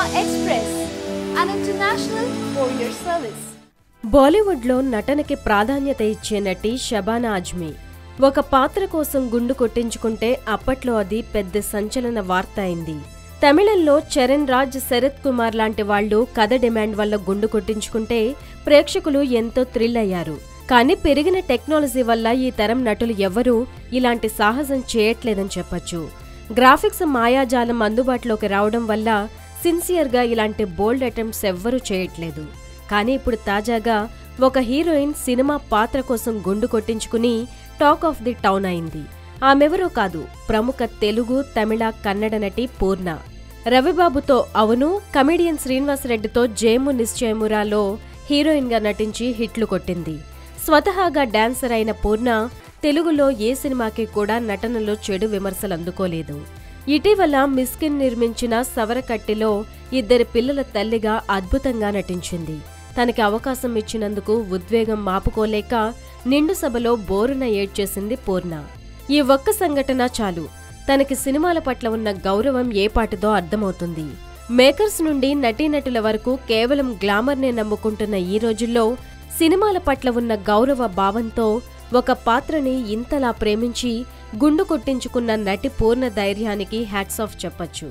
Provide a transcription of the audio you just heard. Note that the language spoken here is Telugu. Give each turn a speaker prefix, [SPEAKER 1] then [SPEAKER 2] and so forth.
[SPEAKER 1] Express, an international courier service.
[SPEAKER 2] బాలీవుడ్లో నటనకి ప్రాధాన్యత ఇచ్చే నటి షబానా అజ్మీ ఒక పాత్ర కోసం గుండు కొట్టించుకుంటే అప్పట్లో అది పెద్ద సంచలన వార్త అయింది. తమిళంలో చరణ్ రాజ్, శరత్ కుమార్ లాంటి వాళ్లు కథ డిమాండ్ వల్ల గుండు కొట్టించుకుంటే ప్రేక్షకులు ఎంతో థ్రిల్ అయ్యారు. కానీ పెరిగిన టెక్నాలజీ వల్ల ఈ తరం నటులు ఎవ్వరూ ఇలాంటి సాహసం చేయట్లేదని చెప్పొచ్చు. గ్రాఫిక్స్ మాయాజాలం అందుబాటులోకి రావడం వల్ల సిన్సియర్గా ఇలాంటి బోల్డ్ అటెంప్ట్స్ ఎవ్వరూ చేయట్లేదు. కానీ ఇప్పుడు తాజాగా ఒక హీరోయిన్ సినిమా పాత్ర కోసం గుండు కొట్టించుకుని టాక్ ఆఫ్ ది టౌన్ అయింది. ఆమెవరో కాదు, ప్రముఖ తెలుగు, తమిళ, కన్నడ నటి పూర్ణ. రవిబాబుతో అవును, కమెడియన్ శ్రీనివాస్ రెడ్డితో జేము నిశ్చయమురాలో హీరోయిన్గా నటించి హిట్లు కొట్టింది. స్వతహాగా డాన్సర్ అయిన పూర్ణ తెలుగులో ఏ సినిమాకి కూడా నటనలో చెడు విమర్శలు అందుకోలేదు. ఇటీవల మిస్కిన్ నిర్మించిన సవరకట్టిలో ఇద్దరి పిల్లల తల్లిగా అద్భుతంగా నటించింది. తనకి అవకాశం ఇచ్చినందుకు ఉద్వేగం మాపుకోలేక నిండు సభలో బోరున ఏడ్చేసింది పూర్ణ. ఈ ఒక్క సంఘటన చాలు తనకి సినిమాల పట్ల ఉన్న గౌరవం ఏపాటిదో అర్థమవుతుంది. మేకర్స్ నుండి నటీనటుల వరకు కేవలం గ్లామర్నే నమ్ముకుంటున్న ఈ రోజుల్లో సినిమాల పట్ల ఉన్న గౌరవ భావంతో ఒక పాత్రని ఇంతలా ప్రేమించి గుండు కొట్టించుకున్న నటి పూర్ణ ధైర్యానికి హ్యాట్స్ ఆఫ్ చెప్పొచ్చు.